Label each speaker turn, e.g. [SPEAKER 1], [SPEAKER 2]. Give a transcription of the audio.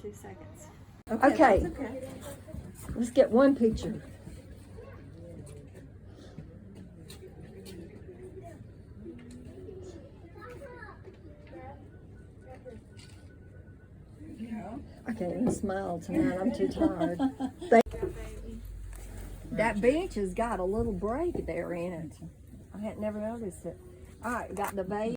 [SPEAKER 1] 2 seconds.
[SPEAKER 2] Okay.
[SPEAKER 1] That's okay.
[SPEAKER 2] Let's get one picture. I can't even smile tonight. I'm too tired. That bench has got a little break there in it. I had never noticed it. All right, got the baby.